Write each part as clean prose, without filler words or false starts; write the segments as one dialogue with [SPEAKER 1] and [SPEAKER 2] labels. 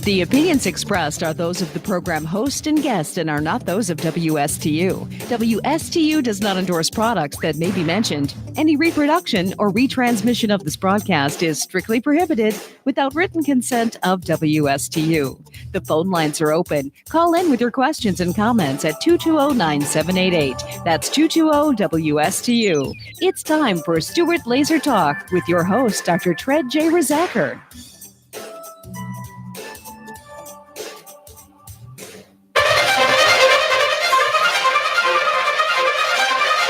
[SPEAKER 1] The opinions expressed are those of the program host and guest and are not those of WSTU. WSTU does not endorse products that may be mentioned. Any reproduction or retransmission of this broadcast is strictly prohibited without written consent of WSTU. The phone lines are open. Call in with your questions and comments at 220-9788. That's 220-WSTU. It's time for Stuart Laser Talk with your host, Dr. Tred J. Rizacker.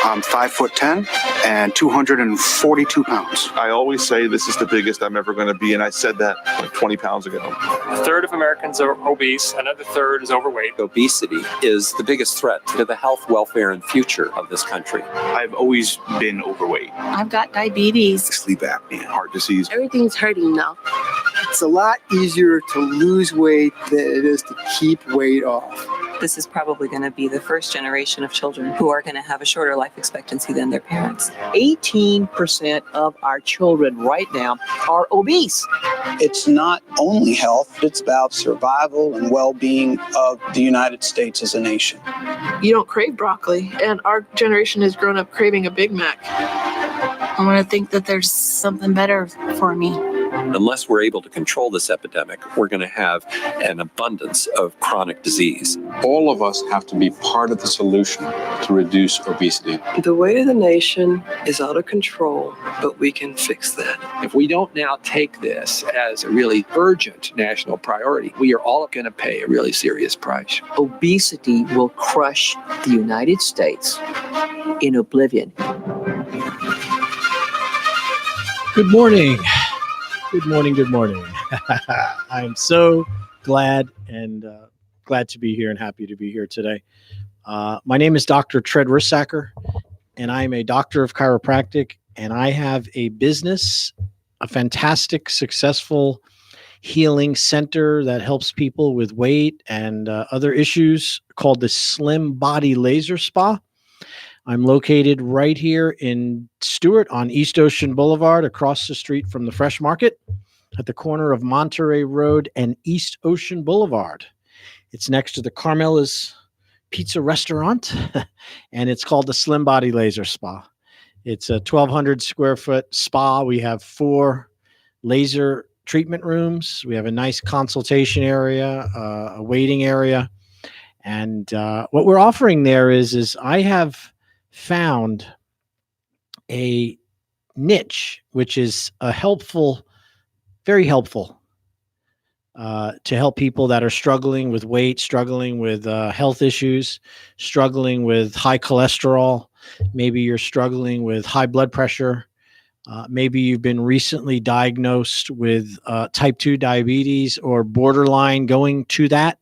[SPEAKER 2] I'm 5'10" and 242 pounds.
[SPEAKER 3] I always say this is the biggest I'm ever going to be, and I said that like 20 pounds ago.
[SPEAKER 4] A third of Americans are obese, another third is overweight.
[SPEAKER 5] Obesity is the biggest threat to the health, welfare, and future of this country.
[SPEAKER 6] I've always been overweight.
[SPEAKER 7] I've got diabetes,
[SPEAKER 3] Sleep apnea, heart disease.
[SPEAKER 7] everything's hurting now.
[SPEAKER 8] It's a lot easier to lose weight than it is to keep weight off.
[SPEAKER 9] This is probably going to be the first generation of children who are going to have a shorter life expectancy than their parents.
[SPEAKER 10] 18% of our children right now are obese.
[SPEAKER 11] It's not only health, it's about survival and well-being of the United States as a nation.
[SPEAKER 12] You don't crave broccoli, and our generation has grown up craving a Big Mac.
[SPEAKER 7] I want to think that there's something better for me.
[SPEAKER 5] Unless we're able to control this epidemic, we're going to have an abundance of chronic disease.
[SPEAKER 13] All of us have to be part of the solution to reduce obesity.
[SPEAKER 14] The weight of the nation is out of control, but we can fix that.
[SPEAKER 15] If we don't now take this as a really urgent national priority, we are all going to pay a really serious price.
[SPEAKER 10] Obesity will crush the United States in oblivion.
[SPEAKER 16] Good morning. Good morning. Good morning. I'm so glad to be here and happy to be here today. My name is Dr. Tred Rizacker, and I am a doctor of chiropractic, and I have a business, a fantastic, successful healing center that helps people with weight and other issues called the Slim Body Laser Spa. I'm located right here in Stuart on East Ocean Boulevard, across the street from the Fresh Market at the corner of Monterey Road and East Ocean Boulevard. It's next to the Carmela's Pizza Restaurant, and it's called the Slim Body Laser Spa. It's a 1,200 square foot spa. We have 4 laser treatment rooms. We have a nice consultation area, a waiting area. And what we're offering there is I have found a niche, which is very helpful to help people that are struggling with weight, struggling with health issues, struggling with high cholesterol. Maybe you're struggling with high blood pressure. Maybe you've been recently diagnosed with type 2 diabetes or borderline going to that,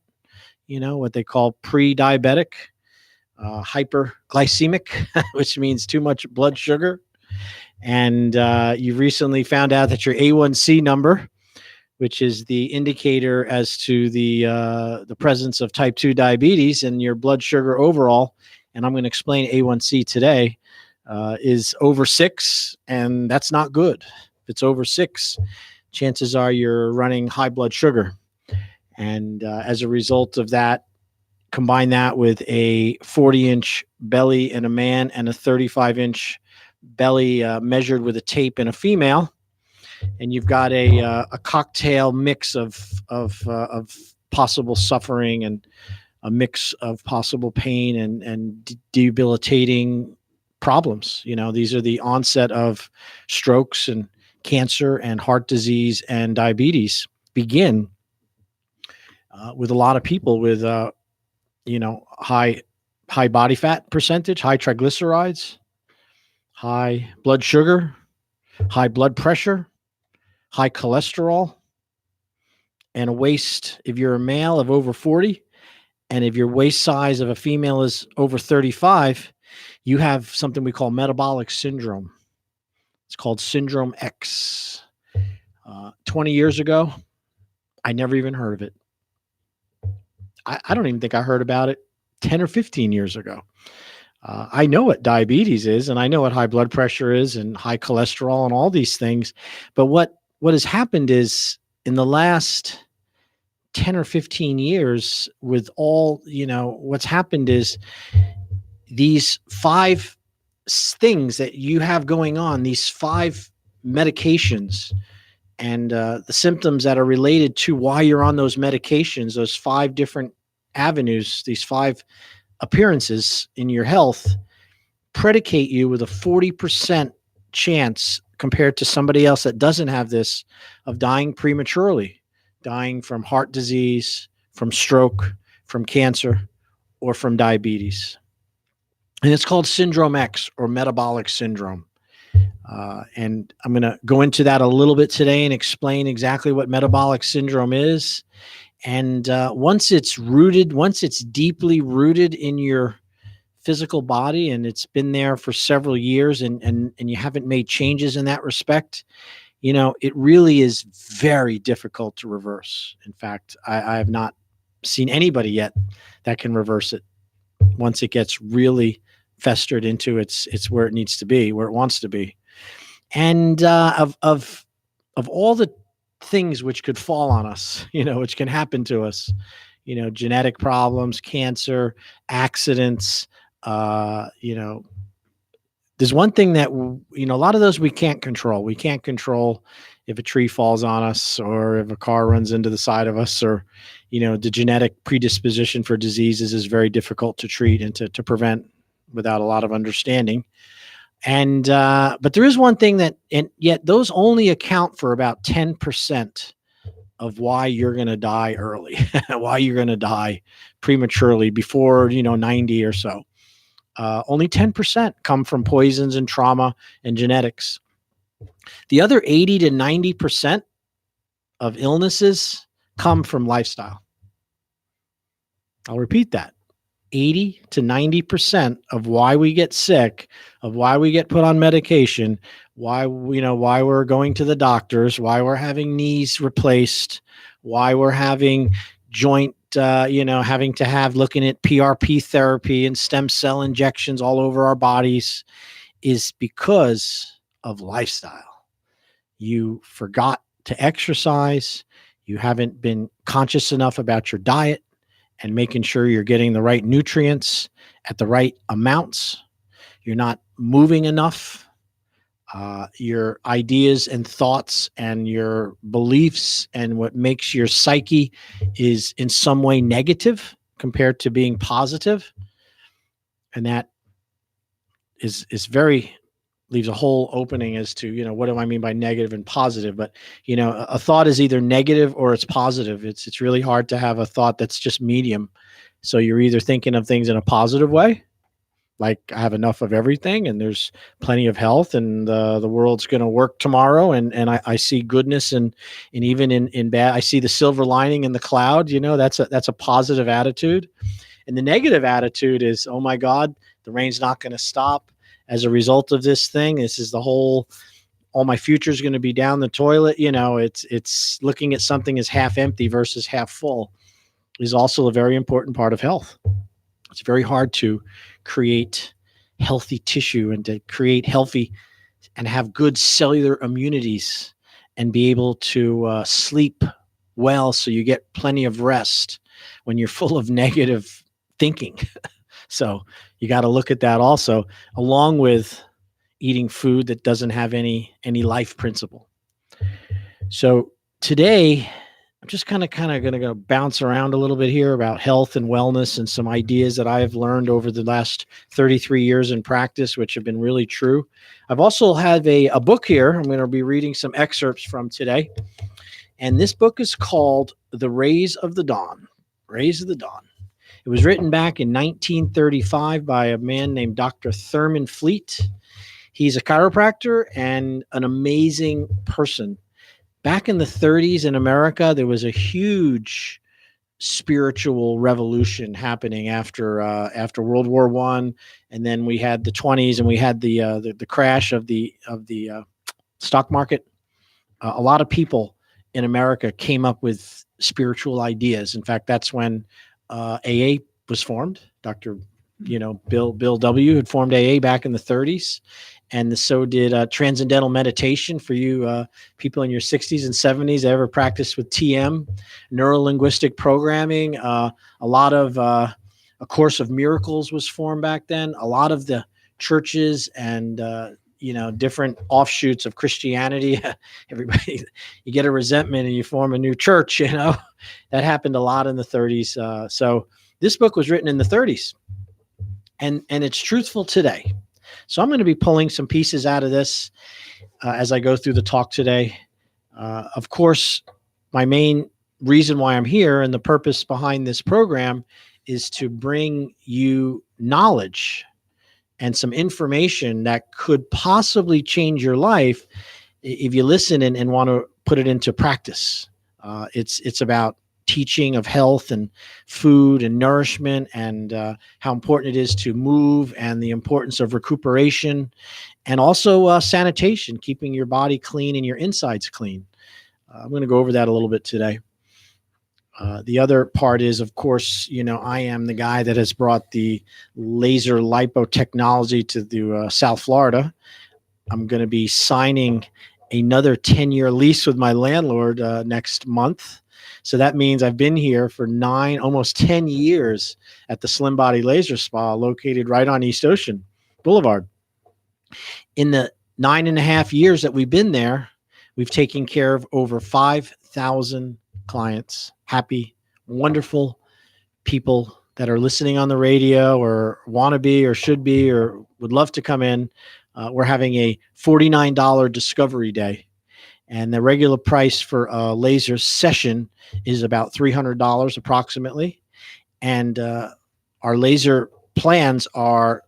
[SPEAKER 16] what they call pre-diabetic. Hyperglycemic, which means too much blood sugar. And you recently found out that your A1C number, which is the indicator as to the presence of type 2 diabetes and your blood sugar overall, and I'm going to explain A1C today, is over 6, and that's not good. If it's over 6, chances are you're running high blood sugar. And as a result of that, combine that with a 40-inch belly in a man and a 35-inch belly measured with a tape in a female, and you've got a cocktail mix of possible suffering and a mix of possible pain and debilitating problems. These are the onset of strokes and cancer and heart disease and diabetes begin with a lot of people with high body fat percentage, high triglycerides, high blood sugar, high blood pressure, high cholesterol, and a waist, if you're a male, of over 40, and if your waist size of a female is over 35, you have something we call metabolic syndrome. It's called Syndrome X. 20 years ago, I never even heard of it. I don't even think I heard about it 10 or 15 years ago. I know what diabetes is, and I know what high blood pressure is and high cholesterol and all these things. But what has happened is in the last 10 or 15 years with all, what's happened is these 5 things that you have going on, these 5 medications and the symptoms that are related to why you're on those medications, those 5 different avenues, these 5 appearances in your health predicate you with a 40% chance compared to somebody else that doesn't have this of dying prematurely, dying from heart disease, from stroke, from cancer, or from diabetes. And it's called Syndrome X or metabolic syndrome. And I'm going to go into that a little bit today and explain exactly what metabolic syndrome is. And once it's deeply rooted in your physical body and it's been there for several years and you haven't made changes in that respect, it really is very difficult to reverse. In fact, I have not seen anybody yet that can reverse it once it gets really festered into it's where it needs to be, where it wants to be. And of all the things which could fall on us, which can happen to us, genetic problems, cancer, accidents, there's one thing that, a lot of those we can't control. We can't control if a tree falls on us or if a car runs into the side of us or, the genetic predisposition for diseases is very difficult to treat and to prevent without a lot of understanding. And, but there is one thing and yet those only account for about 10% of why you're going to die early, why you're going to die prematurely before, 90 or so. Only 10% come from poisons and trauma and genetics. The other 80 to 90% of illnesses come from lifestyle. I'll repeat that. 80 to 90% of why we get sick, of why we get put on medication, why we're going to the doctors, why we're having knees replaced, why we're having joint, having to have looking at PRP therapy and stem cell injections all over our bodies is because of lifestyle. You forgot to exercise. You haven't been conscious enough about your diet and making sure you're getting the right nutrients at the right amounts. You're not moving enough. Your ideas and thoughts and your beliefs and what makes your psyche is in some way negative compared to being positive. And that is leaves a whole opening as to, what do I mean by negative and positive? But, a thought is either negative or it's positive. It's really hard to have a thought that's just medium. So you're either thinking of things in a positive way, like I have enough of everything and there's plenty of health and the world's going to work tomorrow. And I see goodness and even in bad, I see the silver lining in the cloud, that's a positive attitude. And the negative attitude is, oh my God, the rain's not going to stop. As a result of this thing, this is all my future is going to be down the toilet. It's looking at something as half empty versus half full is also a very important part of health. It's very hard to create healthy tissue and to create healthy and have good cellular immunities and be able to sleep well so you get plenty of rest when you're full of negative thinking. So you got to look at that also, along with eating food that doesn't have any life principle. So today, I'm just kind of going to go bounce around a little bit here about health and wellness and some ideas that I've learned over the last 33 years in practice, which have been really true. I've also had a book here. I'm going to be reading some excerpts from today. And this book is called The Rays of the Dawn. Rays of the Dawn. It was written back in 1935 by a man named Dr. Thurman Fleet. He's a chiropractor and an amazing person. Back in the 30s in America, there was a huge spiritual revolution happening after World War I, and then we had the 20s and we had the crash of the stock market. A lot of people in America came up with spiritual ideas. In fact, that's when AA was formed. Bill W. had formed AA back in the 30s. and so did transcendental meditation for you people in your 60s and 70s that ever practiced with TM, neuro-linguistic programming. A lot of A Course of Miracles was formed back then. A lot of the churches and different offshoots of Christianity. Everybody, you get a resentment and you form a new church. That happened a lot in the 30s. So this book was written in the 30s, and it's truthful today. So I'm going to be pulling some pieces out of this as I go through the talk today. Of course, my main reason why I'm here and the purpose behind this program is to bring you knowledge and some information that could possibly change your life if you listen and want to put it into practice. It's about teaching of health and food and nourishment and how important it is to move and the importance of recuperation and also sanitation, keeping your body clean and your insides clean. I'm going to go over that a little bit today. The other part is, of course, I am the guy that has brought the laser lipo technology to South Florida. I'm going to be signing another 10-year lease with my landlord next month. So that means I've been here for almost 10 years at the Slim Body Laser Spa located right on East Ocean Boulevard. In the 9.5 years that we've been there, we've taken care of over 5,000 clients, happy, wonderful people that are listening on the radio or want to be or should be or would love to come in. We're having a $49 discovery day. And the regular price for a laser session is about $300 approximately. And our laser plans are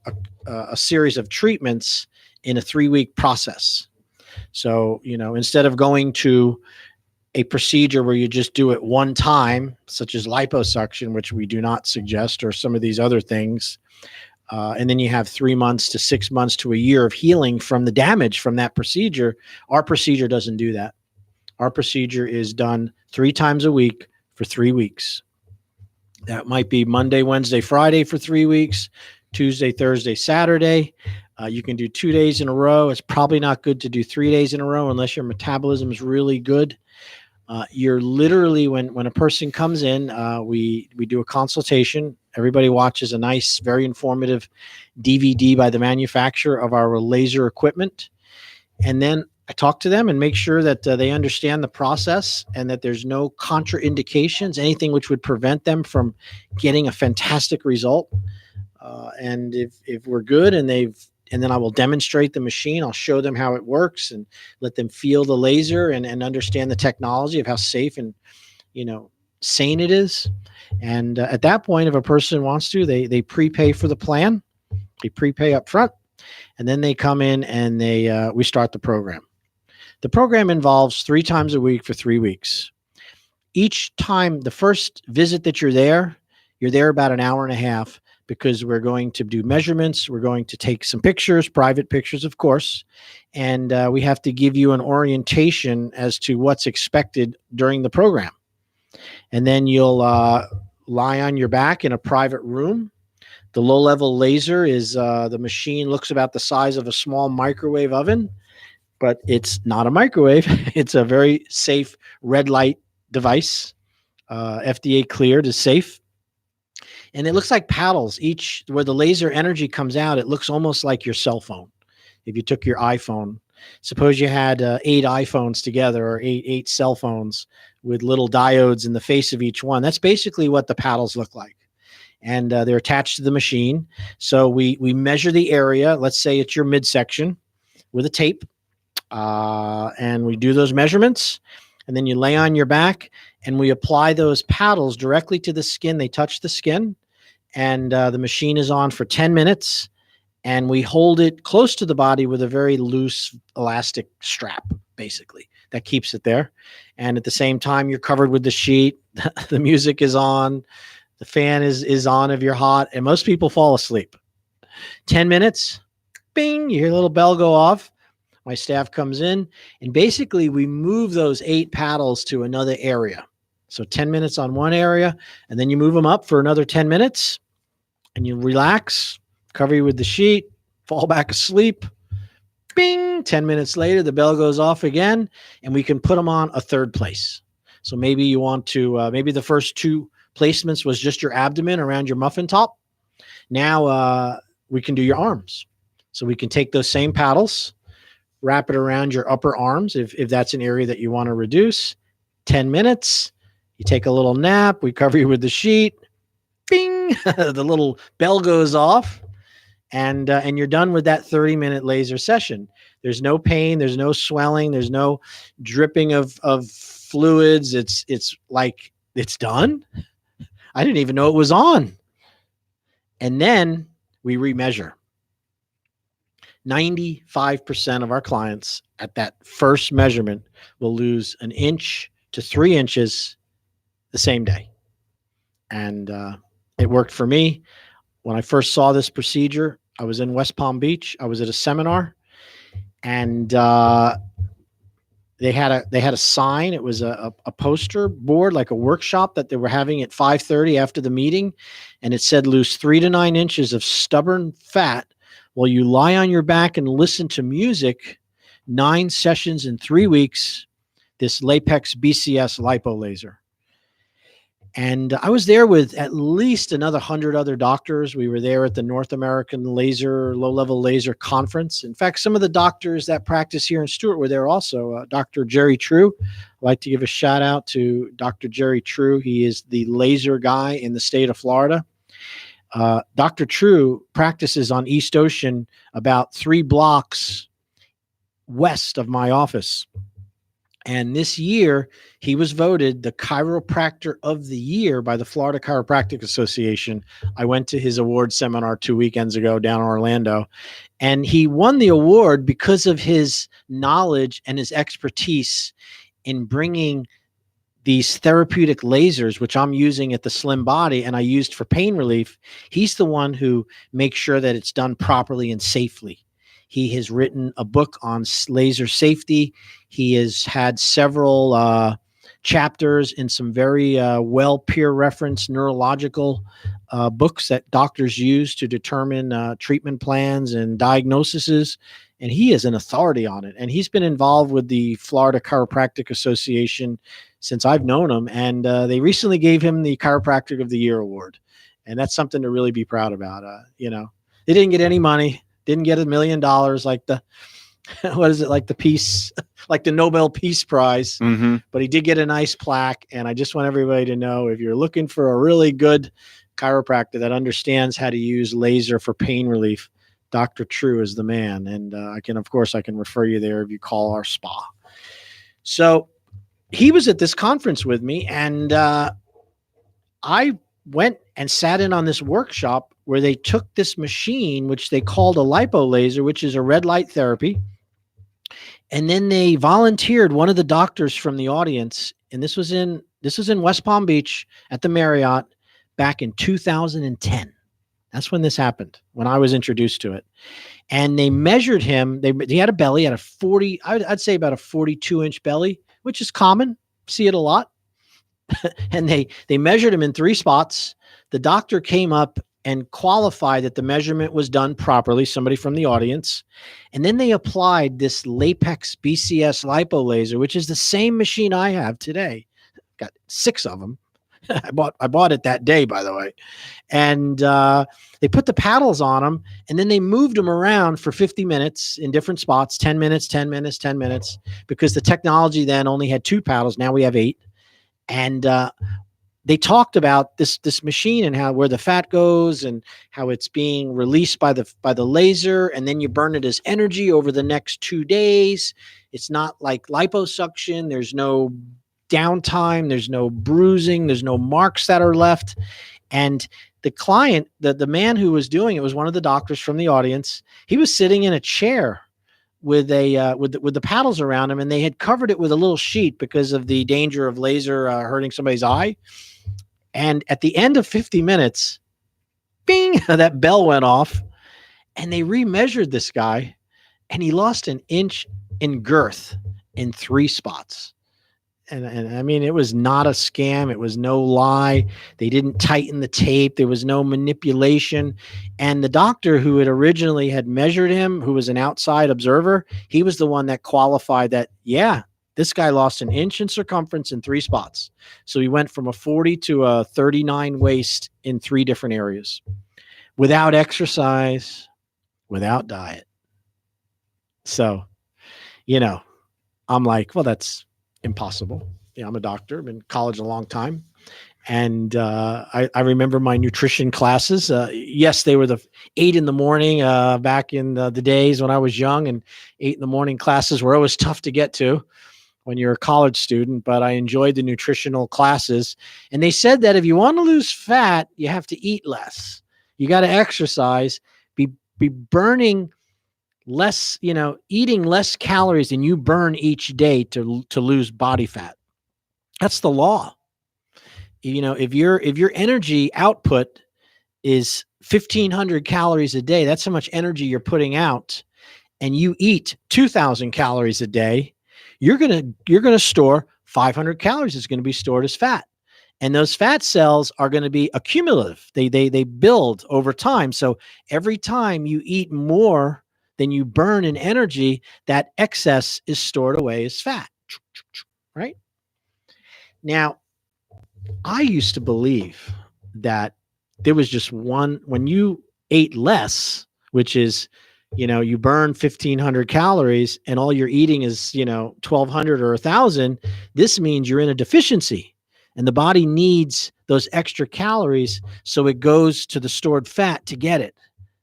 [SPEAKER 16] a series of treatments in a 3-week process. So, instead of going to a procedure where you just do it one time, such as liposuction, which we do not suggest, or some of these other things, and then you have 3 months to 6 months to a year of healing from the damage from that procedure. Our procedure doesn't do that. Our procedure is done 3 times a week for 3 weeks. That might be Monday, Wednesday, Friday for 3 weeks, Tuesday, Thursday, Saturday. You can do 2 days in a row. It's probably not good to do 3 days in a row unless your metabolism is really good. You're literally, when a person comes in, we do a consultation. Everybody watches a nice, very informative DVD by the manufacturer of our laser equipment. And then I talk to them and make sure that they understand the process and that there's no contraindications, anything which would prevent them from getting a fantastic result. And if we're good and then I will demonstrate the machine. I'll show them how it works and let them feel the laser and understand the technology of how safe and, sane it is. And at that point, if a person wants to, they prepay for the plan. They prepay up front, and then they come in and we start the program. The program involves 3 times a week for 3 weeks. Each time, the first visit that you're there about an hour and a half, because we're going to do measurements. We're going to take some pictures, private pictures, of course, and we have to give you an orientation as to what's expected during the program. And then you'll lie on your back in a private room. The low-level laser is the machine looks about the size of a small microwave oven, but it's not a microwave. It's a very safe red light device, FDA cleared, is safe. And it looks like paddles. Where the laser energy comes out, it looks almost like your cell phone. If you took your iPhone, suppose you had 8 iPhones together or eight cell phones with little diodes in the face of each one. That's basically what the paddles look like. And they're attached to the machine. So we measure the area. Let's say it's your midsection with a tape. And we do those measurements. And then you lay on your back and we apply those paddles directly to the skin. They touch the skin. And the machine is on for 10 minutes, and we hold it close to the body with a very loose elastic strap, basically, that keeps it there. And at the same time, you're covered with the sheet. The music is on. The fan is on if you're hot, and most people fall asleep. 10 minutes, bing, you hear a little bell go off. My staff comes in, and basically we move those 8 paddles to another area. So 10 minutes on one area, and then you move them up for another 10 minutes. And you relax, cover you with the sheet, fall back asleep, Bing. 10 minutes later, the bell goes off again, and we can put them on a third place. So maybe you want to, maybe the first 2 placements was just your abdomen around your muffin top. Now we can do your arms. So we can take those same paddles, wrap it around your upper arms if that's an area that you want to reduce. 10 minutes. You take a little nap. We cover you with the sheet. Bing. The little bell goes off. And you're done with that 30-minute laser session. There's no pain. There's no swelling. There's no dripping of fluids. It's like it's done. I didn't even know it was on. And then we remeasure. 95% of our clients at that first measurement will lose 1 inch to 3 inches the same day. And it worked for me. When I first saw this procedure, I was in West Palm Beach. I was at a seminar, and they had a sign. It was a poster board, like a workshop that they were having at 5:30 after the meeting, and it said, "Lose 3 to 9 inches of stubborn fat while you lie on your back and listen to music. 9 sessions in 3 weeks. This Lapex BCS lipo laser." And I was there with at least another 100 other doctors. We were there at the North American Low-Level Laser Conference. In fact, some of the doctors that practice here in Stuart were there also. Dr. Jerry True. I'd like to give a shout out to Dr. Jerry True. He is the laser guy in the state of Florida. Dr. True practices on East Ocean about 3 blocks west of my office. And this year, he was voted the Chiropractor of the Year by the Florida Chiropractic Association. I went to his award seminar 2 weekends ago down in Orlando, and he won the award because of his knowledge and his expertise in bringing these therapeutic lasers, which I'm using at the Slim Body and I used for pain relief. He's the one who makes sure that it's done properly and safely. He has written a book on laser safety. He has had several chapters in some very well peer-referenced neurological books that doctors use to determine treatment plans and diagnoses. And he is an authority on it. And he's been involved with the Florida Chiropractic Association since I've known him. And they recently gave him the Chiropractic of the Year award. And that's something to really be proud about. They didn't get any money. Didn't get $1 million like the, what is it, like the peace, like the Nobel Peace Prize.
[SPEAKER 3] Mm-hmm.
[SPEAKER 16] But he did get a nice plaque. And I just want everybody to know, if you're looking for a really good chiropractor that understands how to use laser for pain relief, Dr. True is the man. And I can refer you there if you call our spa. So he was at this conference with me, and I went and sat in on this workshop where they took this machine, which they called a lipo laser, which is a red light therapy. And then they volunteered one of the doctors from the audience. And this was in West Palm Beach at the Marriott back in 2010. That's when this happened, when I was introduced to it. And they measured him. He had a belly, had a 40, I'd say about a 42-inch belly, which is common. See it a lot. And they measured him in 3 spots. The doctor came up and qualified that the measurement was done properly, somebody from the audience. And then they applied this Lapex BCS lipo laser, which is the same machine I have today. Got 6 of them. I bought it that day, by the way. And they put the paddles on them, and then they moved them around for 50 minutes in different spots, 10 minutes, 10 minutes, 10 minutes, because the technology then only had 2 paddles. Now we have 8. And they talked about this machine and where the fat goes and how it's being released by the laser, and then you burn it as energy over the next 2 days. It's not like liposuction. There's no downtime. There's no bruising. There's no marks that are left. And the client, the man who was doing it was one of the doctors from the audience. He was sitting in a chair with the paddles around him, and they had covered it with a little sheet because of the danger of laser hurting somebody's eye. And at the end of 50 minutes, bing, that bell went off, and they remeasured this guy, and he lost 1 inch in girth in 3 spots. And I mean, it was not a scam. It was no lie. They didn't tighten the tape. There was no manipulation. And the doctor who had originally had measured him, who was an outside observer, he was the one that qualified that, yeah, this guy lost an inch in circumference in 3 spots. So he went from a 40 to a 39 waist in 3 different areas without exercise, without diet. So, I'm like, well, that's impossible. I'm a doctor, been in college a long time. And I remember my nutrition classes. Yes, they were the 8 in the morning back in the days when I was young, and 8 in the morning classes were always tough to get to when you're a college student, but I enjoyed the nutritional classes. And they said that if you want to lose fat, you have to eat less. You got to exercise, be burning less, eating less calories than you burn each day to lose body fat. That's the law. If your energy output is 1,500 calories a day, that's how much energy you're putting out, and you eat 2,000 calories a day, you're gonna store 500 calories. It's going to be stored as fat. And those fat cells are going to be accumulative. They build over time. So every time you eat more than you burn in energy, that excess is stored away as fat. Right? Now, I used to believe that there was just one, when you ate less, which is, you burn 1,500 calories and all you're eating is, 1,200 or 1,000, this means you're in a deficiency. And the body needs those extra calories, so it goes to the stored fat to get it.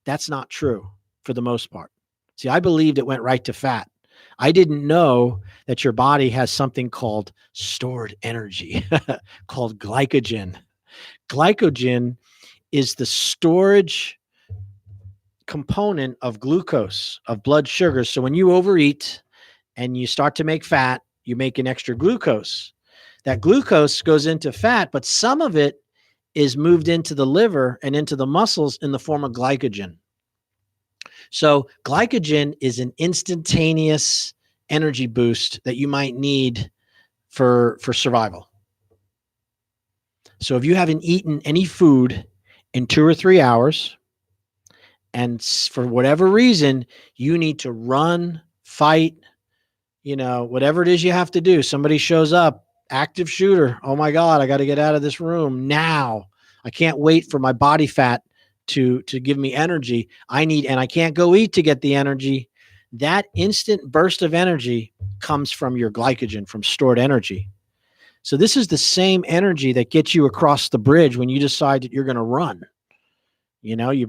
[SPEAKER 16] That's not true for the most part. See, I believed it went right to fat. I didn't know that your body has something called stored energy, called glycogen. Glycogen is the storage component of glucose, of blood sugar. So when you overeat and you start to make fat, you make an extra glucose. That glucose goes into fat, but some of it is moved into the liver and into the muscles in the form of glycogen. So glycogen is an instantaneous energy boost that you might need for survival. So if you haven't eaten any food in 2 or 3 hours, and for whatever reason, you need to run, fight, whatever it is you have to do. Somebody shows up, active shooter. Oh my God, I got to get out of this room now. I can't wait for my body fat to give me energy. And I can't go eat to get the energy. That instant burst of energy comes from your glycogen, from stored energy. So this is the same energy that gets you across the bridge when you decide that you're going to run. You've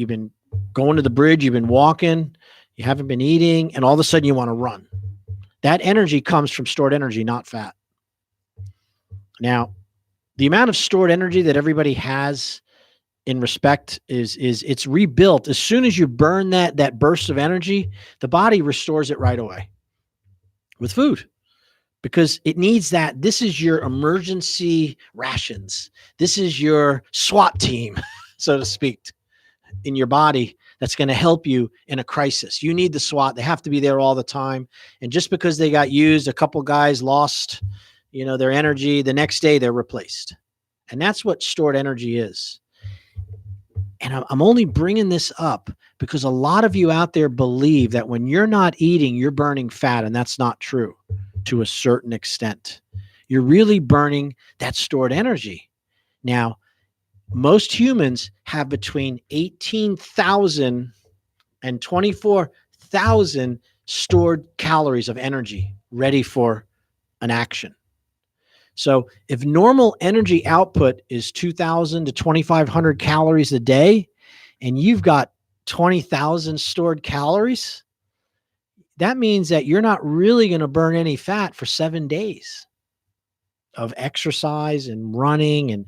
[SPEAKER 16] been going to the bridge, you've been walking, you haven't been eating, and all of a sudden you want to run. That energy comes from stored energy, not fat. Now, the amount of stored energy that everybody has in respect is it's rebuilt. As soon as you burn that burst of energy, the body restores it right away with food, because it needs that. This is your emergency rations. This is your SWAT team, so to speak, in your body that's going to help you in a crisis. You need the SWAT. They have to be there all the time. And just because they got used, a couple guys lost, their energy, the next day they're replaced. And that's what stored energy is. And I'm only bringing this up because a lot of you out there believe that when you're not eating, you're burning fat, and that's not true to a certain extent. You're really burning that stored energy. Now, most humans have between 18,000 and 24,000 stored calories of energy ready for an action. So if normal energy output is 2,000 to 2,500 calories a day, and you've got 20,000 stored calories, that means that you're not really going to burn any fat for 7 days of exercise and running. And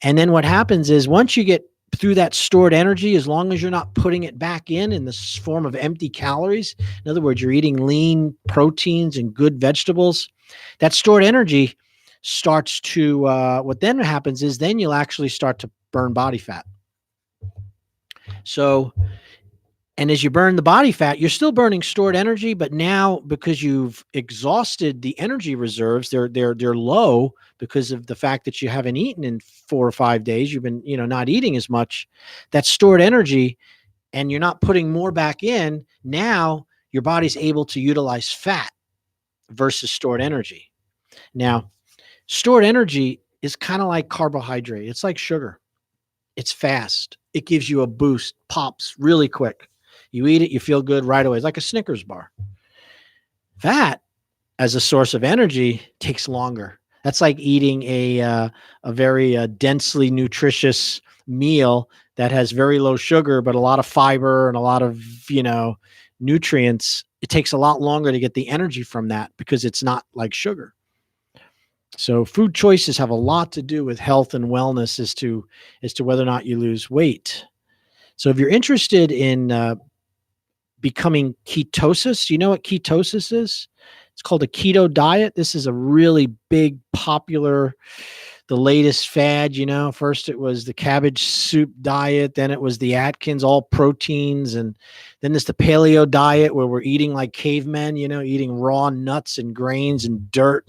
[SPEAKER 16] then what happens is once you get through that stored energy, as long as you're not putting it back in the form of empty calories, in other words, you're eating lean proteins and good vegetables, that stored energy starts to, what then happens is then you'll actually start to burn body fat. So And as you burn the body fat, you're still burning stored energy, but now because you've exhausted the energy reserves, they're low because of the fact that you haven't eaten in 4 or 5 days. You've been, not eating as much. That stored energy, and you're not putting more back in. Now your body's able to utilize fat versus stored energy. Now, stored energy is kind of like carbohydrate. It's like sugar. It's fast. It gives you a boost, pops really quick. You eat it, you feel good right away. It's like a Snickers bar. Fat as a source of energy takes longer. That's like eating a very densely nutritious meal that has very low sugar, but a lot of fiber and a lot of, nutrients. It takes a lot longer to get the energy from that because it's not like sugar. So food choices have a lot to do with health and wellness as to whether or not you lose weight. So if you're interested in becoming ketosis, you know what ketosis is? It's called a keto diet. This is a really big, popular, the latest fad. First it was the cabbage soup diet, then it was the Atkins, all proteins, and then there's the paleo diet where we're eating like cavemen, eating raw nuts and grains and dirt.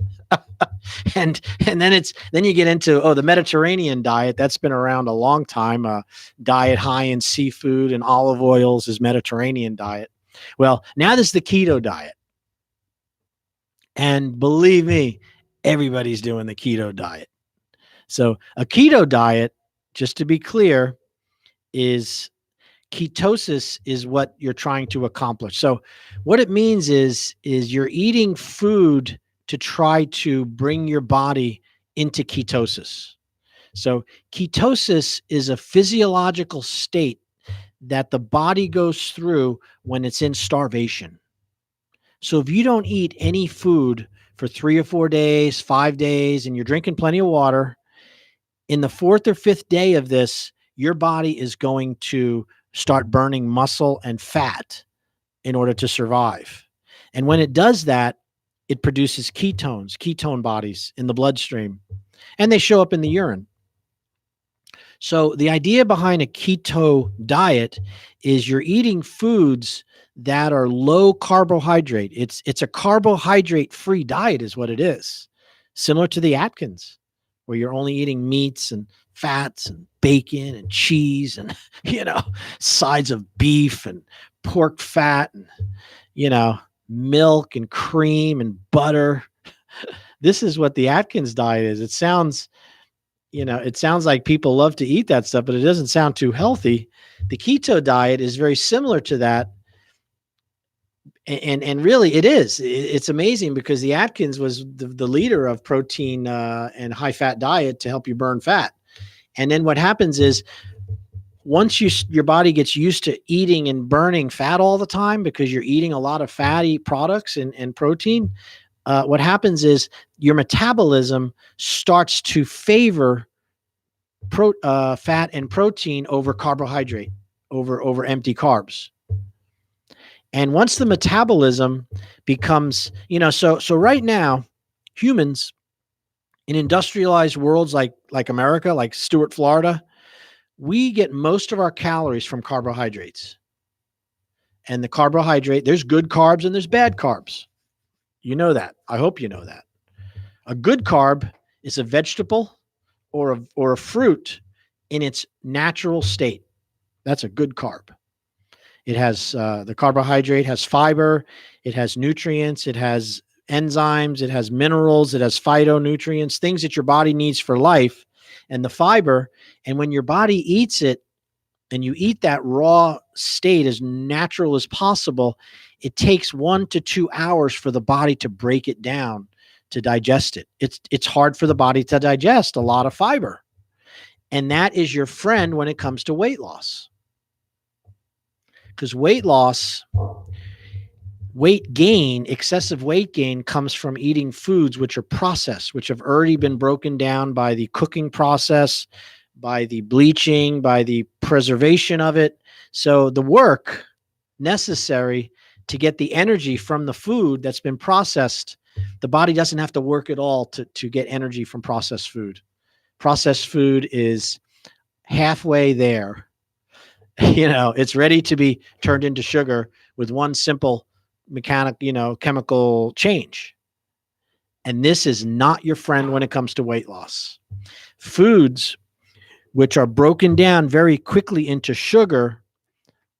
[SPEAKER 16] and then you get into the Mediterranean diet. That's been around a long time. Diet high in seafood and olive oils is Mediterranean diet. Well, now this is the keto diet. And believe me, everybody's doing the keto diet. So a keto diet, just to be clear, is ketosis is what you're trying to accomplish. So what it means is you're eating food to try to bring your body into ketosis. So ketosis is a physiological state that the body goes through when it's in starvation. So if you don't eat any food for 3 or 4 days, 5 days, and you're drinking plenty of water, in the 4th or 5th day of this, your body is going to start burning muscle and fat in order to survive. And when it does that, it produces ketones, ketone bodies in the bloodstream, and they show up in the urine. So the idea behind a keto diet is you're eating foods that are low carbohydrate. It's a carbohydrate-free diet is what it is, similar to the Atkins, where you're only eating meats and fats and bacon and cheese and, sides of beef and pork fat and, milk and cream and butter. This is what the Atkins diet is. It sounds like people love to eat that stuff, but it doesn't sound too healthy. The keto diet is very similar to that. And really it is. It's amazing because the Atkins was the leader of protein and high fat diet to help you burn fat. And then what happens is once your body gets used to eating and burning fat all the time because you're eating a lot of fatty products and protein, what happens is your metabolism starts to favor fat and protein over carbohydrate, over empty carbs. And once the metabolism becomes, so right now, humans in industrialized worlds like America, like Stuart, Florida, we get most of our calories from carbohydrates. And the carbohydrate, there's good carbs and there's bad carbs. You know that. I hope you know that. A good carb is a vegetable or a fruit in its natural state. That's a good carb. It has the carbohydrate has fiber, it has nutrients, it has enzymes, it has minerals, it has phytonutrients, things that your body needs for life, and the fiber. And when your body eats it and you eat that raw state as natural as possible, it takes 1 to 2 hours for the body to break it down to digest it. It's hard for the body to digest a lot of fiber. And that is your friend when it comes to weight loss. Because weight gain, excessive weight gain comes from eating foods which are processed, which have already been broken down by the cooking process, by the bleaching, by the preservation of it. So the work necessary to get the energy from the food that's been processed, the body doesn't have to work at all to get energy from processed food. Processed food is halfway there. It's ready to be turned into sugar with one simple chemical change. And this is not your friend when it comes to weight loss. Foods which are broken down very quickly into sugar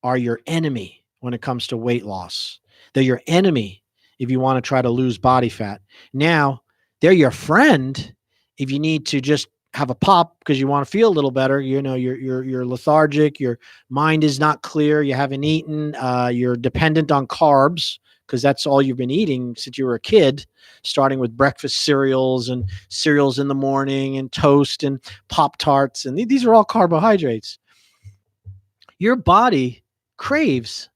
[SPEAKER 16] are your enemy when it comes to weight loss. They're your enemy if you want to try to lose body fat. Now, they're your friend if you need to just have a pop because you want to feel a little better. You're lethargic, your mind is not clear, you haven't eaten, you're dependent on carbs because that's all you've been eating since you were a kid, starting with breakfast cereals and cereals in the morning and toast and Pop-Tarts. And these are all carbohydrates. Your body craves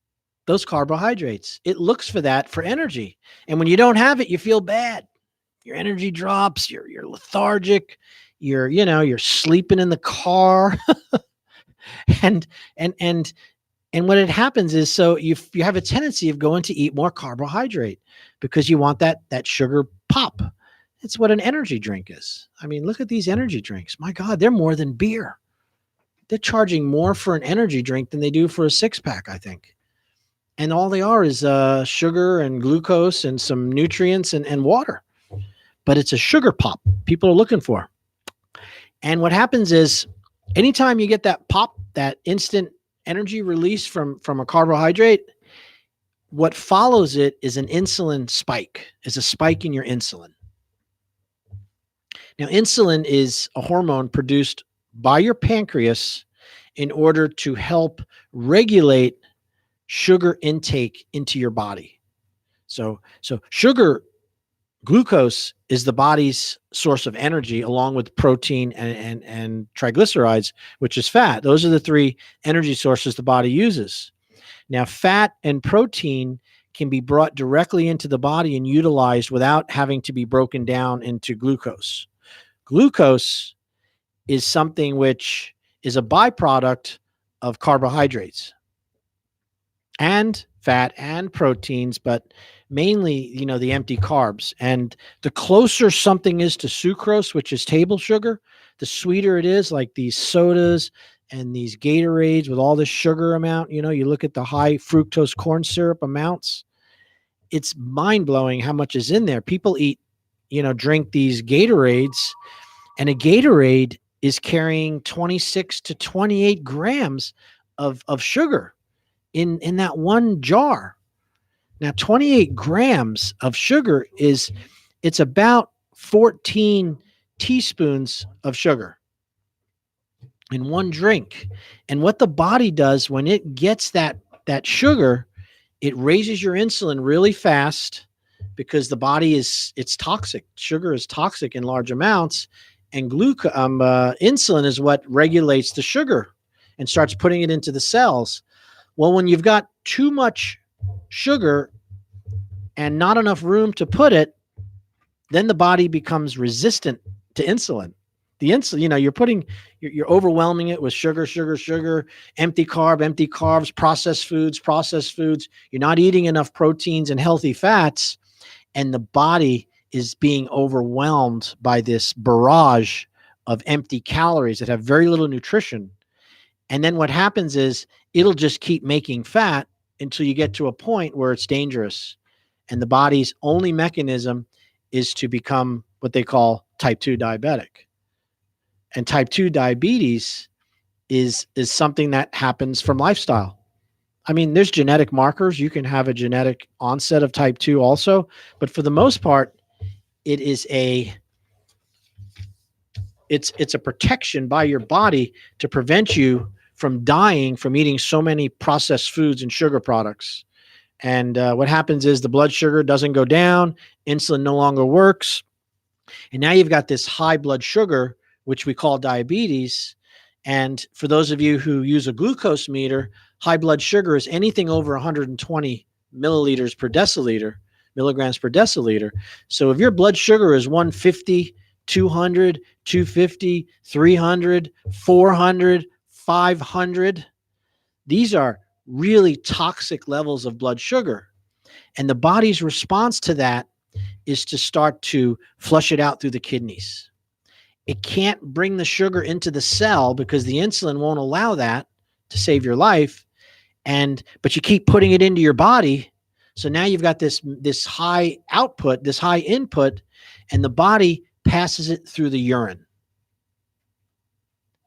[SPEAKER 16] those carbohydrates. It looks for that for energy. And when you don't have it, you feel bad. Your energy drops, you're lethargic, you're sleeping in the car. and what it happens is, so you have a tendency of going to eat more carbohydrate because you want that sugar pop. It's what an energy drink is. I mean, look at these energy drinks. My God, they're more than beer. They're charging more for an energy drink than they do for a six-pack, I think. And all they are is sugar and glucose and some nutrients and water. But it's a sugar pop people are looking for. And what happens is anytime you get that pop, that instant energy release from a carbohydrate, what follows it is an insulin spike, is a spike in your insulin. Now, insulin is a hormone produced by your pancreas in order to help regulate sugar intake into your body. So glucose is the body's source of energy, along with protein and triglycerides, which is fat. Those are the three energy sources the body uses. Now, fat and protein can be brought directly into the body and utilized without having to be broken down into glucose. Glucose is something which is a byproduct of carbohydrates and fat and proteins, but mainly, the empty carbs. And the closer something is to sucrose, which is table sugar, the sweeter it is, like these sodas and these Gatorades with all this sugar amount. You look at the high fructose corn syrup amounts. It's mind-blowing how much is in there. People drink these Gatorades, and a Gatorade is carrying 26 to 28 grams of sugar in that one jar. Now, 28 grams of sugar it's about 14 teaspoons of sugar in one drink. And what the body does when it gets that sugar, it raises your insulin really fast because the body it's toxic. Sugar is toxic in large amounts, and insulin is what regulates the sugar and starts putting it into the cells. Well, when you've got too much sugar and not enough room to put it, then the body becomes resistant to insulin. The insulin, you're overwhelming it with sugar, empty carbs, processed foods. You're not eating enough proteins and healthy fats, and the body is being overwhelmed by this barrage of empty calories that have very little nutrition. And then what happens is it'll just keep making fat until you get to a point where it's dangerous. And the body's only mechanism is to become what they call type 2 diabetic. And type 2 diabetes is something that happens from lifestyle. I mean, there's genetic markers. You can have a genetic onset of type 2 also. But for the most part, it is it's a protection by your body to prevent you from dying from eating so many processed foods and sugar products. And what happens is the blood sugar doesn't go down, insulin no longer works, and now you've got this high blood sugar, which we call diabetes. And for those of you who use a glucose meter, high blood sugar is anything over 120 milligrams per deciliter. So if your blood sugar is 150, 200, 250, 300, 400, 500, these are really toxic levels of blood sugar. And the body's response to that is to start to flush it out through the kidneys. It can't bring the sugar into the cell because the insulin won't allow that to save your life, but you keep putting it into your body. So now you've got this high output, this high input, and the body passes it through the urine.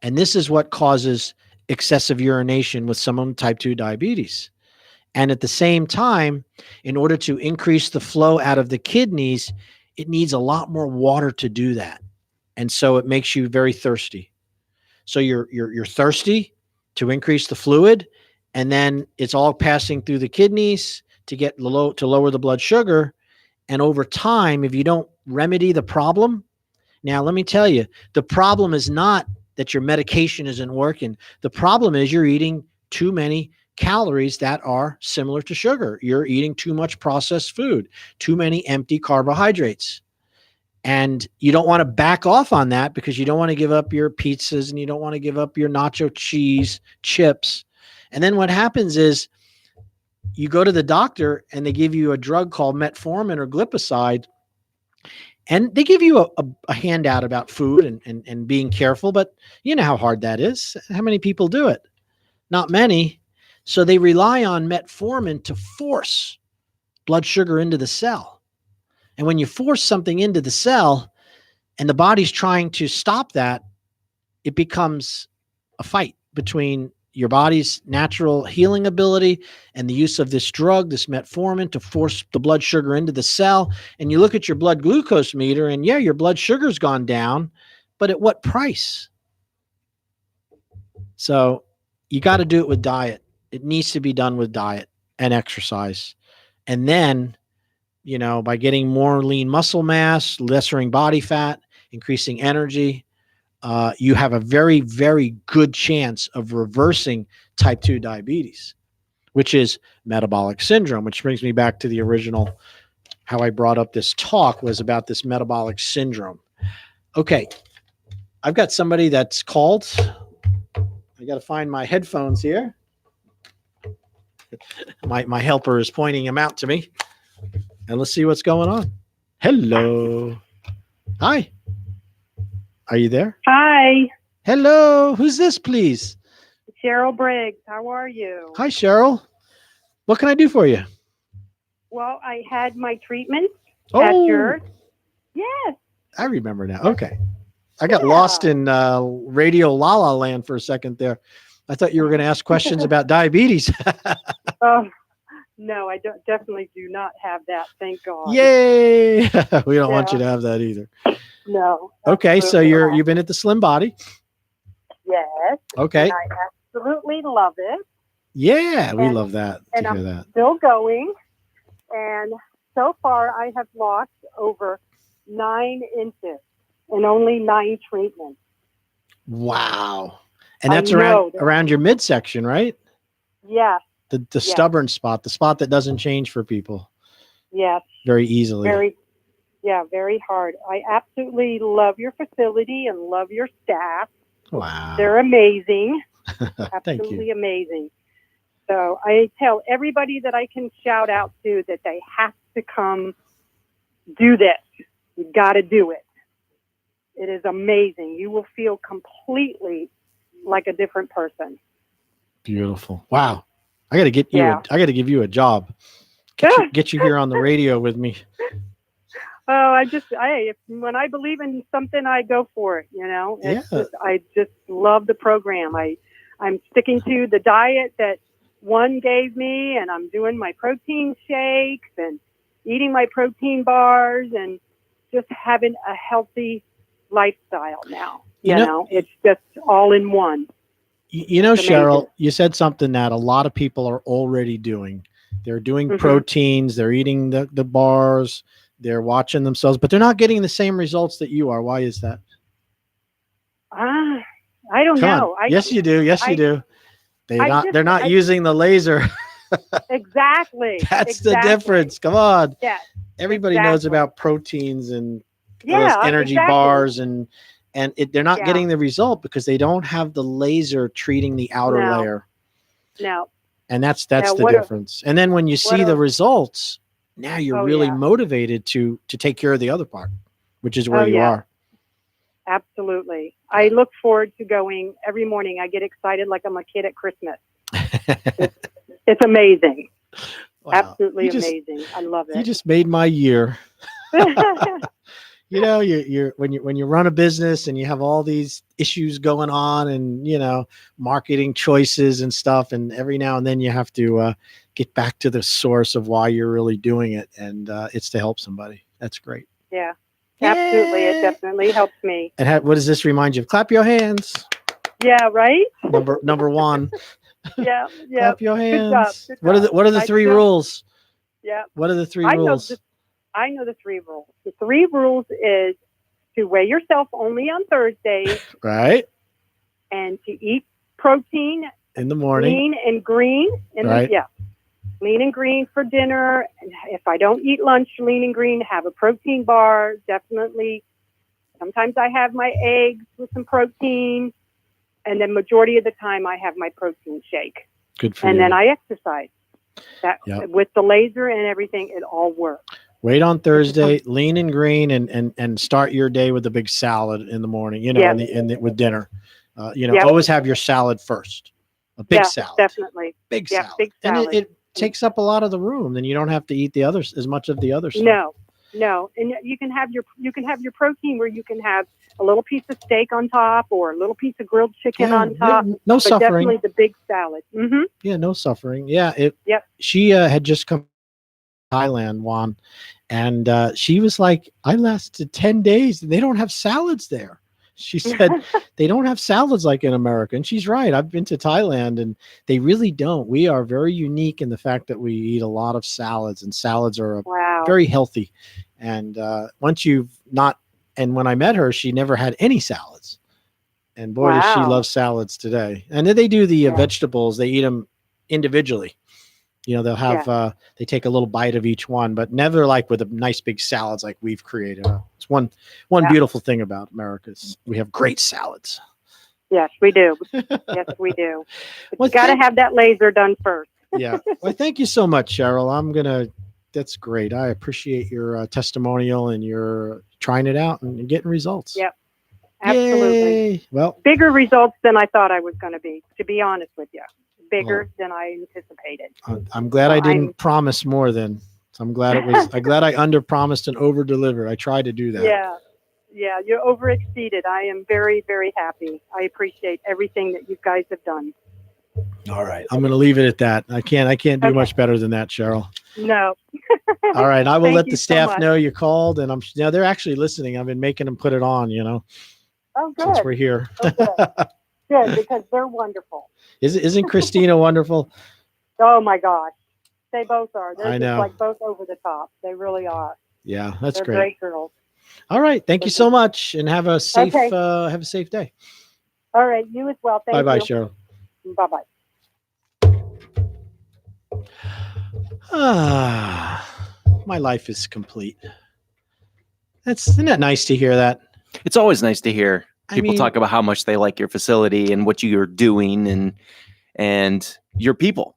[SPEAKER 16] And this is what causes excessive urination with someone with type 2 diabetes. And at the same time, in order to increase the flow out of the kidneys, it needs a lot more water to do that. And so it makes you very thirsty. So you're thirsty to increase the fluid, and then it's all passing through the kidneys to lower the blood sugar. And over time, if you don't remedy the problem, now let me tell you, the problem is not that your medication isn't working. The problem is you're eating too many calories that are similar to sugar. You're eating too much processed food, too many empty carbohydrates. And you don't want to back off on that because you don't want to give up your pizzas and you don't want to give up your nacho cheese, chips. And then what happens is you go to the doctor and they give you a drug called metformin or glipizide, and they give you a handout about food and being careful, but you know how hard that is. How many people do it? Not many. So they rely on metformin to force blood sugar into the cell. And when you force something into the cell and the body's trying to stop that, it becomes a fight between your body's natural healing ability and the use of this drug, this metformin, to force the blood sugar into the cell. And you look at your blood glucose meter and yeah, your blood sugar's gone down, but at what price? So you got to do it with diet. It needs to be done with diet and exercise. And then, you know, by getting more lean muscle mass, lessering body fat, increasing energy, you have a very, very good chance of reversing type 2 diabetes, which is metabolic syndrome, which brings me back to the original, how I brought up this talk was about this metabolic syndrome. Okay. I've got somebody that's called. I got to find my headphones here. My helper is pointing them out to me. And let's see what's going on. Hello. Hi. Are you there?
[SPEAKER 17] Hi.
[SPEAKER 16] Hello. Who's this, please?
[SPEAKER 17] Cheryl Briggs. How are you?
[SPEAKER 16] Hi, Cheryl. What can I do for you?
[SPEAKER 17] Well, I had my treatment
[SPEAKER 16] Oh.
[SPEAKER 17] at yours. Yes.
[SPEAKER 16] I remember now. Okay. I got lost in radio la la land for a second there. I thought you were going to ask questions about diabetes.
[SPEAKER 17] Oh, no, I definitely do not have that. Thank God.
[SPEAKER 16] Yay. We don't want you to have that either.
[SPEAKER 17] No.
[SPEAKER 16] Okay. So
[SPEAKER 17] absolutely not.
[SPEAKER 16] you've been at the Slim Body.
[SPEAKER 17] Yes.
[SPEAKER 16] Okay.
[SPEAKER 17] And I absolutely love it.
[SPEAKER 16] Yeah. We
[SPEAKER 17] And-
[SPEAKER 16] love that.
[SPEAKER 17] And
[SPEAKER 16] To hear
[SPEAKER 17] I'm
[SPEAKER 16] that.
[SPEAKER 17] still going. And so far, I have lost over 9 inches in only 9 treatments.
[SPEAKER 16] Wow. And
[SPEAKER 17] I
[SPEAKER 16] that's
[SPEAKER 17] know.
[SPEAKER 16] around your midsection, right?
[SPEAKER 17] Yes.
[SPEAKER 16] The
[SPEAKER 17] Yes.
[SPEAKER 16] stubborn spot, the spot that doesn't change for people
[SPEAKER 17] Yes.
[SPEAKER 16] very easily.
[SPEAKER 17] Very hard. I absolutely love your facility and love your staff.
[SPEAKER 16] Wow.
[SPEAKER 17] They're amazing.
[SPEAKER 16] Thank
[SPEAKER 17] Absolutely
[SPEAKER 16] you.
[SPEAKER 17] amazing. So I tell everybody that I can shout out to that they have to come do this. You got to do it. It is amazing. You will feel completely like a different person.
[SPEAKER 16] Beautiful. Wow. I got to get you.
[SPEAKER 17] Yeah.
[SPEAKER 16] I got to give you a job. Get you here on the radio with me.
[SPEAKER 17] Oh, when I believe in something, I go for it. You know, I just love the program. I'm sticking to the diet that one gave me, and I'm doing my protein shakes and eating my protein bars and just having a healthy lifestyle now. You know, it's just all in one.
[SPEAKER 16] You know,
[SPEAKER 17] It's amazing.
[SPEAKER 16] Cheryl, you said something that a lot of people are already doing. They're doing
[SPEAKER 17] Mhm.
[SPEAKER 16] proteins, they're eating the bars, they're watching themselves, but they're not getting the same results that you are. Why is that?
[SPEAKER 17] I don't
[SPEAKER 16] Come
[SPEAKER 17] know.
[SPEAKER 16] on. Yes, you do. Yes, you do. They're not using the laser.
[SPEAKER 17] Exactly.
[SPEAKER 16] That's the
[SPEAKER 17] Exactly.
[SPEAKER 16] difference. Come on.
[SPEAKER 17] Yes.
[SPEAKER 16] Everybody knows
[SPEAKER 17] Exactly.
[SPEAKER 16] about proteins and
[SPEAKER 17] Yeah,
[SPEAKER 16] those energy
[SPEAKER 17] exactly.
[SPEAKER 16] bars they're not
[SPEAKER 17] Yeah.
[SPEAKER 16] getting the result because they don't have the laser treating the outer
[SPEAKER 17] No.
[SPEAKER 16] layer.
[SPEAKER 17] No.
[SPEAKER 16] And that's
[SPEAKER 17] Now,
[SPEAKER 16] the
[SPEAKER 17] what a-
[SPEAKER 16] difference. And then when you see the results, now you're
[SPEAKER 17] Oh,
[SPEAKER 16] really
[SPEAKER 17] yeah.
[SPEAKER 16] motivated to take care of the other part, which is where
[SPEAKER 17] Oh,
[SPEAKER 16] you
[SPEAKER 17] yeah.
[SPEAKER 16] are.
[SPEAKER 17] Absolutely. I look forward to going every morning. I get excited like I'm a kid at Christmas. It's amazing.
[SPEAKER 16] Wow.
[SPEAKER 17] Absolutely amazing. I love
[SPEAKER 16] You
[SPEAKER 17] it.
[SPEAKER 16] just made my year. You know, you're when you run a business and you have all these issues going on, and you know, marketing choices and stuff, and every now and then you have to get back to the source of why you're really doing it, and it's to help somebody. That's great.
[SPEAKER 17] Yeah, absolutely. It definitely helps me.
[SPEAKER 16] And what does this remind you of? Clap your hands.
[SPEAKER 17] Yeah, right?
[SPEAKER 16] Number one.
[SPEAKER 17] Yeah.
[SPEAKER 16] Clap your
[SPEAKER 17] Good
[SPEAKER 16] hands.
[SPEAKER 17] job.
[SPEAKER 16] What are the
[SPEAKER 17] I
[SPEAKER 16] three
[SPEAKER 17] feel-
[SPEAKER 16] rules?
[SPEAKER 17] Yeah.
[SPEAKER 16] What are the three
[SPEAKER 17] I
[SPEAKER 16] rules?
[SPEAKER 17] I know the 3 rules. The 3 rules is to weigh yourself only on Thursdays
[SPEAKER 16] Right?
[SPEAKER 17] and to eat protein,
[SPEAKER 16] In the morning.
[SPEAKER 17] lean and green.
[SPEAKER 16] Right.
[SPEAKER 17] Lean and green for dinner. And if I don't eat lunch, lean and green, have a protein bar, definitely. Sometimes I have my eggs with some protein. And then majority of the time I have my protein shake.
[SPEAKER 16] Good for
[SPEAKER 17] And
[SPEAKER 16] you.
[SPEAKER 17] then I exercise. That
[SPEAKER 16] Yep.
[SPEAKER 17] with the laser and everything, it all works.
[SPEAKER 16] Wait on Thursday, lean and green, and start your day with a big salad in the morning, you know,
[SPEAKER 17] Yes.
[SPEAKER 16] with dinner. You know,
[SPEAKER 17] Yep.
[SPEAKER 16] always have your salad first. A big
[SPEAKER 17] Yeah,
[SPEAKER 16] salad.
[SPEAKER 17] definitely.
[SPEAKER 16] Big
[SPEAKER 17] Yeah,
[SPEAKER 16] salad.
[SPEAKER 17] big
[SPEAKER 16] And
[SPEAKER 17] salad.
[SPEAKER 16] it takes up a lot of the room. Then you don't have to eat the others as much of the other stuff.
[SPEAKER 17] No, and you can have your protein where you can have a little piece of steak on top or a little piece of grilled chicken on top.
[SPEAKER 16] no
[SPEAKER 17] but
[SPEAKER 16] suffering.
[SPEAKER 17] Definitely the big salad. Mm-hmm.
[SPEAKER 16] Yeah, no suffering. Yeah,
[SPEAKER 17] Yep.
[SPEAKER 16] She had just come to Thailand, Juan, and she was like, I lasted 10 days and they don't have salads there. She said they don't have salads like in America. And she's right. I've been to Thailand and they really don't. We are very unique in the fact that we eat a lot of salads, and salads are
[SPEAKER 17] Wow.
[SPEAKER 16] very healthy. And once you've not, and when I met her, she never had any salads. And boy, does she
[SPEAKER 17] Wow.
[SPEAKER 16] love salads today. And then they do the vegetables, they eat them individually. You know, they'll have, they take a little bite of each one, but never like with a nice big salads like we've created. It's one beautiful thing about America is we have great salads.
[SPEAKER 17] Yes, we do. Yes, we do. But
[SPEAKER 16] Well,
[SPEAKER 17] you got to have that laser done first.
[SPEAKER 16] Yeah. Well, thank you so much, Cheryl. That's great. I appreciate your testimonial and your trying it out and getting results.
[SPEAKER 17] Yep. Absolutely.
[SPEAKER 16] Yay. Well,
[SPEAKER 17] Bigger results than I thought I was going to be honest with you. Bigger than I anticipated.
[SPEAKER 16] I'm glad I didn't
[SPEAKER 17] I'm-
[SPEAKER 16] promise more than. So I'm glad I'm glad I under promised and over delivered. I tried to do that.
[SPEAKER 17] Yeah, you're over exceeded. I am very, very happy. I appreciate everything that you guys have done.
[SPEAKER 16] All right. I'm going to leave it at that. I can't do much better than that, Cheryl.
[SPEAKER 17] No.
[SPEAKER 16] All right. I will
[SPEAKER 17] Thank
[SPEAKER 16] let
[SPEAKER 17] you
[SPEAKER 16] the
[SPEAKER 17] so
[SPEAKER 16] staff
[SPEAKER 17] much.
[SPEAKER 16] know you called, and they're actually listening. I've been making them put it on,
[SPEAKER 17] Oh, good.
[SPEAKER 16] since we're here.
[SPEAKER 17] Good, because they're wonderful.
[SPEAKER 16] Isn't Christina wonderful?
[SPEAKER 17] Oh my gosh, they both are. They're
[SPEAKER 16] I
[SPEAKER 17] just
[SPEAKER 16] know.
[SPEAKER 17] like both over the top. They really are.
[SPEAKER 16] Yeah, that's
[SPEAKER 17] They're
[SPEAKER 16] great.
[SPEAKER 17] great girls.
[SPEAKER 16] All right. Thank you so much, and have a safe
[SPEAKER 17] Okay.
[SPEAKER 16] have a safe day.
[SPEAKER 17] All right, you as well. Thank
[SPEAKER 16] Bye-bye,
[SPEAKER 17] you.
[SPEAKER 16] Cheryl.
[SPEAKER 17] Bye bye.
[SPEAKER 16] My life is complete. Isn't that nice to hear that?
[SPEAKER 18] It's always nice to hear
[SPEAKER 16] I
[SPEAKER 18] people
[SPEAKER 16] mean-
[SPEAKER 18] talk about how much they like your facility and what you're doing and your people.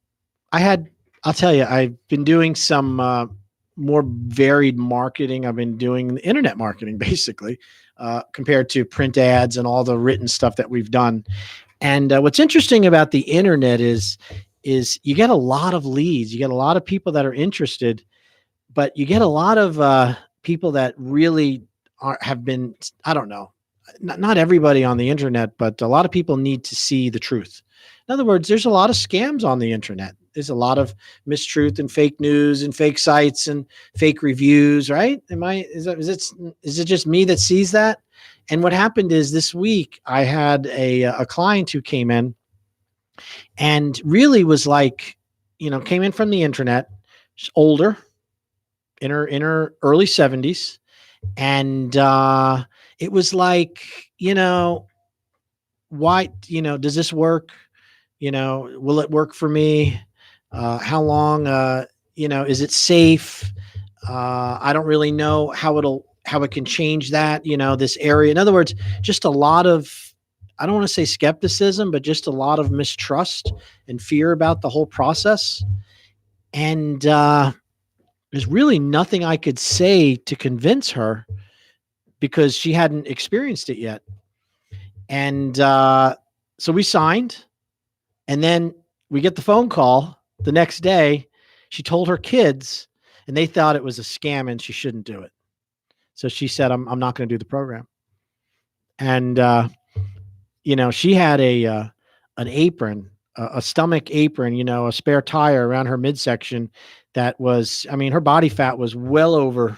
[SPEAKER 16] I'll tell you, I've been doing some more varied marketing. I've been doing internet marketing basically, compared to print ads and all the written stuff that we've done. And what's interesting about the internet is you get a lot of leads. You get a lot of people that are interested, but you get a lot of people that really have been, I don't know, not everybody on the internet, but a lot of people need to see the truth. In other words, there's a lot of scams on the internet. There's a lot of mistruth and fake news and fake sites and fake reviews, right? Is it just me that sees that? And what happened is this week I had a client who came in and really was like, came in from the internet, she's older, in her early 70s. And it was like, why, does this work? Will it work for me? How long, is it safe? I don't really know how it can change that, this area. In other words, just a lot of, I don't want to say skepticism, but just a lot of mistrust and fear about the whole process. And there's really nothing I could say to convince her because she hadn't experienced it yet. And so we signed, and then we get the phone call the next day. She told her kids, and they thought it was a scam and she shouldn't do it. So she said, I'm not going to do the program. And, she had an apron, a stomach apron, a spare tire around her midsection that was, her body fat was well over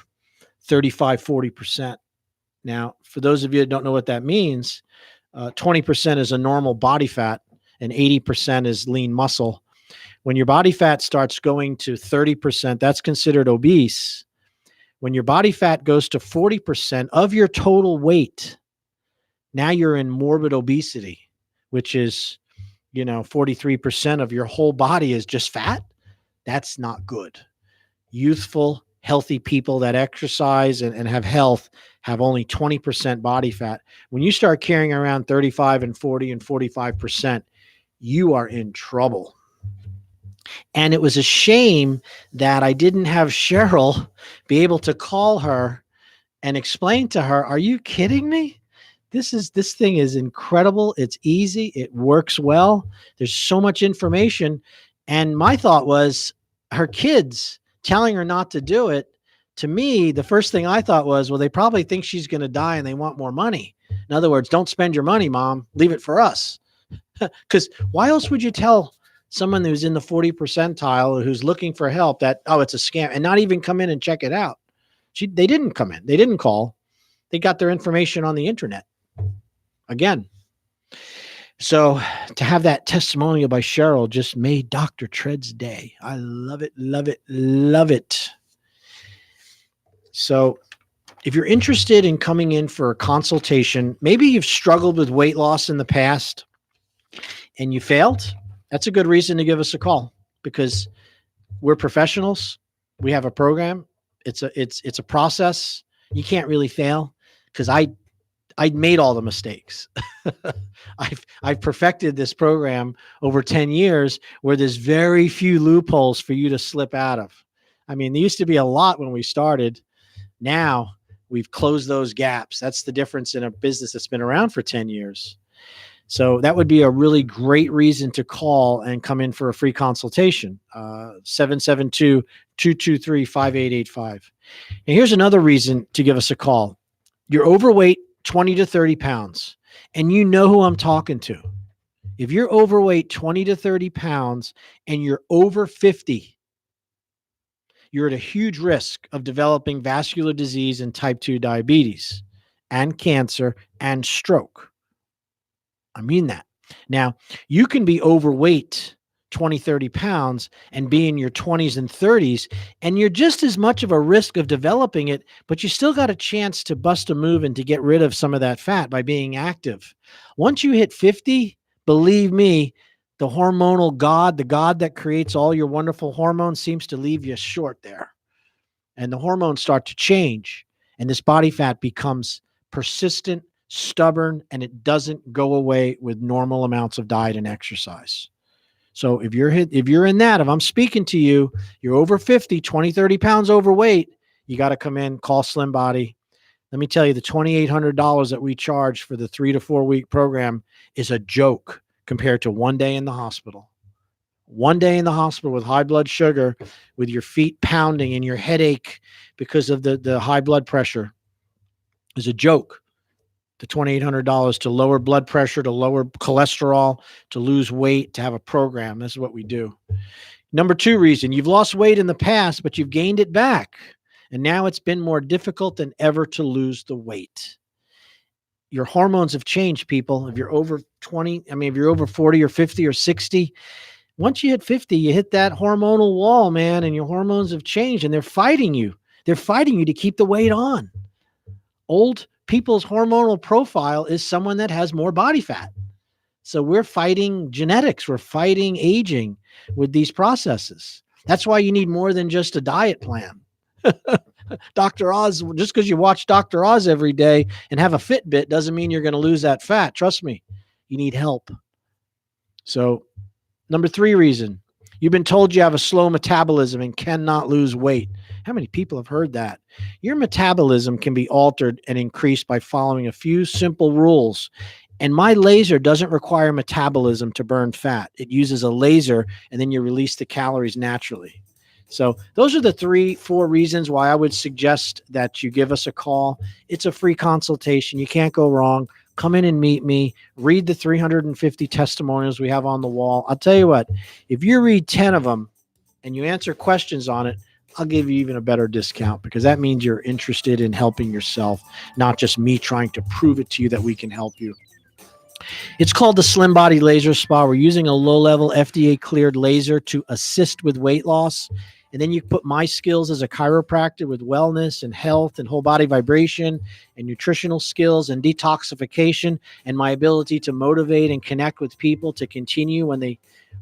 [SPEAKER 16] 35-40%. Now, for those of you that don't know what that means, 20% is a normal body fat and 80% is lean muscle. When your body fat starts going to 30%, that's considered obese. When your body fat goes to 40% of your total weight, now you're in morbid obesity, which is, 43% of your whole body is just fat. That's not good. Youthful, healthy people that exercise and have health have only 20% body fat. When you start carrying around 35 and 40 and 45%, you are in trouble. And it was a shame that I didn't have Cheryl be able to call her and explain to her, are you kidding me? This thing is incredible. It's easy. It works well. There's so much information. And my thought was her kids telling her not to do it. To me, the first thing I thought was, well, they probably think she's going to die and they want more money. In other words, don't spend your money, Mom. Leave it for us. Because why else would you tell someone who's in the 40 percentile who's looking for help that, oh, it's a scam, and not even come in and check it out? They didn't come in. They didn't call. They got their information on the internet. Again. So to have that testimonial by Cheryl just made Dr. Tread's day. I love it, love it, love it. So if you're interested in coming in for a consultation, maybe you've struggled with weight loss in the past and you failed, that's a good reason to give us a call, because we're professionals. We have a program. It's a process. You can't really fail, because I made all the mistakes. I've perfected this program over 10 years where there's very few loopholes for you to slip out of. There used to be a lot when we started. Now we've closed those gaps. That's the difference in a business that's been around for 10 years. So that would be a really great reason to call and come in for a free consultation, 772-223-5885. And here's another reason to give us a call. You're overweight, 20 to 30 pounds, and you know who I'm talking to. If you're overweight, 20 to 30 pounds, and you're over 50, you're at a huge risk of developing vascular disease and type 2 diabetes and cancer and stroke. I mean that. Now, you can be overweight, 20, 30 pounds, and be in your 20s and 30s, and you're just as much of a risk of developing it, but you still got a chance to bust a move and to get rid of some of that fat by being active. Once you hit 50, believe me, the hormonal God, the God that creates all your wonderful hormones, seems to leave you short there. And the hormones start to change, and this body fat becomes persistent, stubborn, and it doesn't go away with normal amounts of diet and exercise. So if you're in that, if I'm speaking to you, you're over 50, 20, 30 pounds overweight, you got to come in, call Slim Body. Let me tell you, the $2,800 that we charge for the 3 to 4 week program is a joke compared to 1 day in the hospital. 1 day in the hospital with high blood sugar, with your feet pounding and your headache because of the high blood pressure is a joke. The $2,800 to lower blood pressure, to lower cholesterol, to lose weight, to have a program. This is what we do. Number 2 reason, you've lost weight in the past, but you've gained it back. And now it's been more difficult than ever to lose the weight. Your hormones have changed, people. If you're over 20, if you're over 40 or 50 or 60, once you hit 50, you hit that hormonal wall, man, and your hormones have changed and they're fighting you. They're fighting you to keep the weight on. Old people's hormonal profile is someone that has more body fat. So we're fighting genetics. We're fighting aging with these processes. That's why you need more than just a diet plan. Dr. Oz, just because you watch Dr. Oz every day and have a Fitbit doesn't mean you're going to lose that fat. Trust me, you need help. So number 3 reason, you've been told you have a slow metabolism and cannot lose weight. How many people have heard that? Your metabolism can be altered and increased by following a few simple rules. And my laser doesn't require metabolism to burn fat. It uses a laser, and then you release the calories naturally. So those are the 3-4 reasons why I would suggest that you give us a call. It's a free consultation. You can't go wrong. Come in and meet me. Read the 350 testimonials we have on the wall. I'll tell you what, if you read 10 of them and you answer questions on it, I'll give you even a better discount, because that means you're interested in helping yourself, not just me trying to prove it to you that we can help you. It's called the Slim Body Laser Spa. We're using a low-level FDA-cleared laser to assist with weight loss. And then you put my skills as a chiropractor with wellness and health and whole body vibration and nutritional skills and detoxification, and my ability to motivate and connect with people to continue when they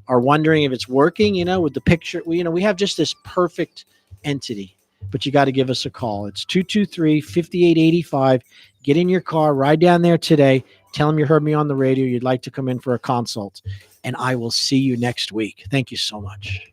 [SPEAKER 16] are wondering if it's working, with the picture. We have just this perfect entity, but you got to give us a call. It's 223-5885. Get in your car, ride down there today. Tell them you heard me on the radio. You'd like to come in for a consult, and I will see you next week. Thank you so much.